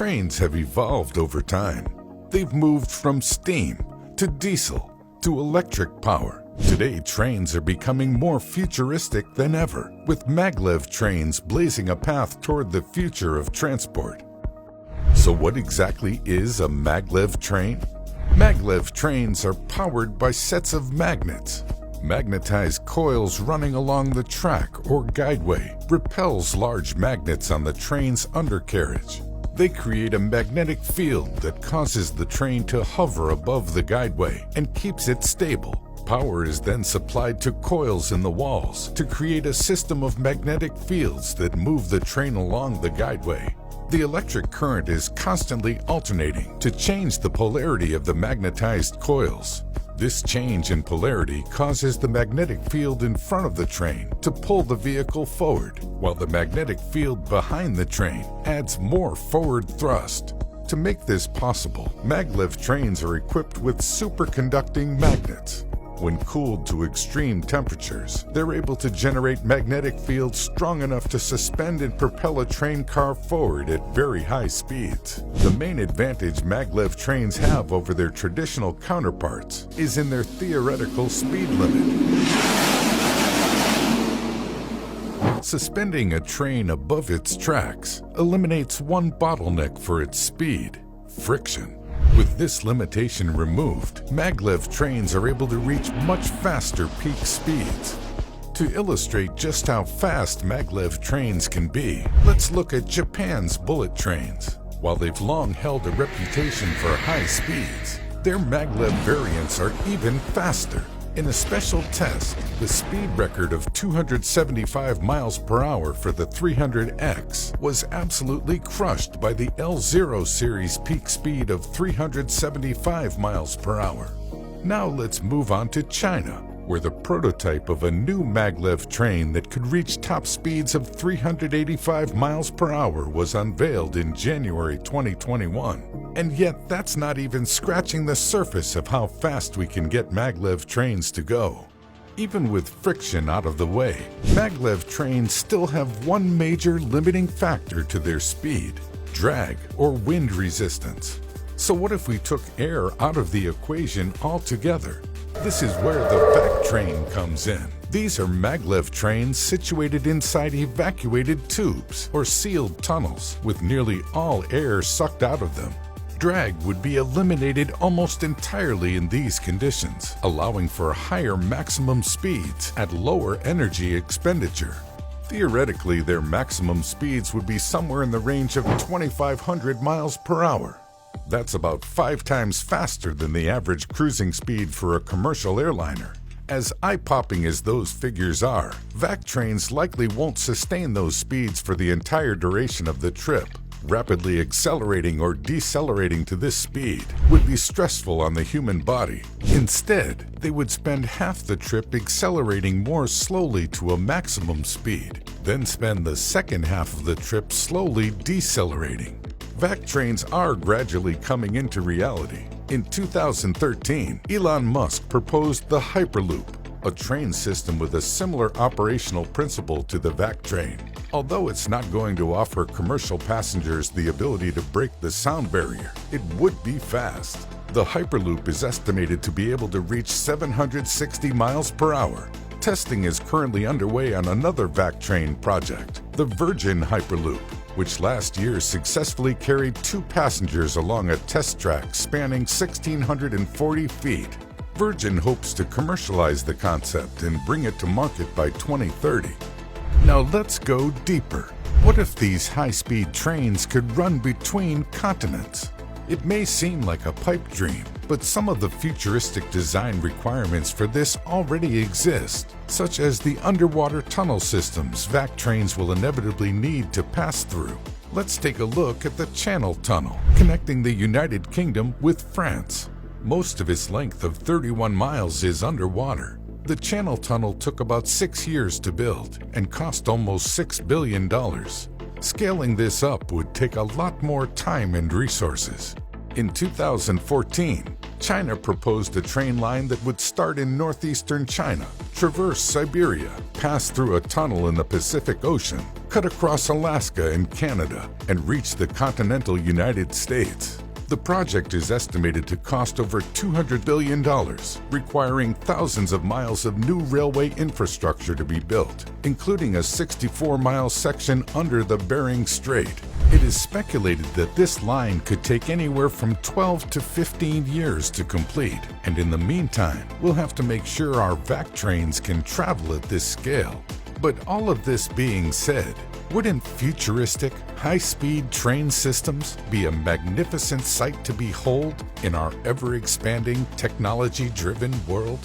Trains have evolved over time. They've moved from steam to diesel to electric power. Today, trains are becoming more futuristic than ever, with maglev trains blazing a path toward the future of transport. So what exactly is a maglev train? Maglev trains are powered by sets of magnets. Magnetized coils running along the track or guideway repels large magnets on the train's undercarriage. They create a magnetic field that causes the train to hover above the guideway and keeps it stable. Power is then supplied to coils in the walls to create a system of magnetic fields that move the train along the guideway. The electric current is constantly alternating to change the polarity of the magnetized coils. This change in polarity causes the magnetic field in front of the train to pull the vehicle forward, while the magnetic field behind the train adds more forward thrust. To make this possible, maglev trains are equipped with superconducting magnets. When cooled to extreme temperatures, they're able to generate magnetic fields strong enough to suspend and propel a train car forward at very high speeds. The main advantage maglev trains have over their traditional counterparts is in their theoretical speed limit. Suspending a train above its tracks eliminates one bottleneck for its speed: friction. With this limitation removed, maglev trains are able to reach much faster peak speeds. To illustrate just how fast maglev trains can be, let's look at Japan's bullet trains. While they've long held a reputation for high speeds, their maglev variants are even faster. In a special test, the speed record of 275 miles per hour for the 300X was absolutely crushed by the L0 series peak speed of 375 miles per hour. Now let's move on to China, where the prototype of a new maglev train that could reach top speeds of 385 miles per hour was unveiled in January 2021. And yet that's not even scratching the surface of how fast we can get maglev trains to go. Even with friction out of the way, maglev trains still have one major limiting factor to their speed: drag or wind resistance. So what if we took air out of the equation altogether? This is where the vac train comes in. These are maglev trains situated inside evacuated tubes or sealed tunnels with nearly all air sucked out of them. Drag would be eliminated almost entirely in these conditions, allowing for higher maximum speeds at lower energy expenditure. Theoretically, their maximum speeds would be somewhere in the range of 2,500 miles per hour. That's about 5 times faster than the average cruising speed for a commercial airliner. As eye-popping as those figures are, vac trains likely won't sustain those speeds for the entire duration of the trip. Rapidly accelerating or decelerating to this speed would be stressful on the human body. Instead, they would spend half the trip accelerating more slowly to a maximum speed, then spend the second half of the trip slowly decelerating. Vac trains are gradually coming into reality. In 2013, Elon Musk proposed the Hyperloop, a train system with a similar operational principle to the vac train. Although it's not going to offer commercial passengers the ability to break the sound barrier, it would be fast. The Hyperloop is estimated to be able to reach 760 miles per hour. Testing is currently underway on another vac train project, the Virgin Hyperloop, which last year successfully carried 2 passengers along a test track spanning 1,640 feet. Virgin hopes to commercialize the concept and bring it to market by 2030. Now let's go deeper. What if these high-speed trains could run between continents? It may seem like a pipe dream, but some of the futuristic design requirements for this already exist, such as the underwater tunnel systems vac trains will inevitably need to pass through. Let's take a look at the Channel Tunnel, connecting the United Kingdom with France. Most of its length of 31 miles is underwater. The Channel Tunnel took about 6 years to build and cost almost $6 billion. Scaling this up would take a lot more time and resources. In 2014, China proposed a train line that would start in northeastern China, traverse Siberia, pass through a tunnel in the Pacific Ocean, cut across Alaska and Canada, and reach the continental United States. The project is estimated to cost over $200 billion, requiring thousands of miles of new railway infrastructure to be built, including a 64-mile section under the Bering Strait. It is speculated that this line could take anywhere from 12 to 15 years to complete, and in the meantime, we'll have to make sure our VAC trains can travel at this scale. But all of this being said, wouldn't futuristic, high-speed train systems be a magnificent sight to behold in our ever-expanding, technology-driven world?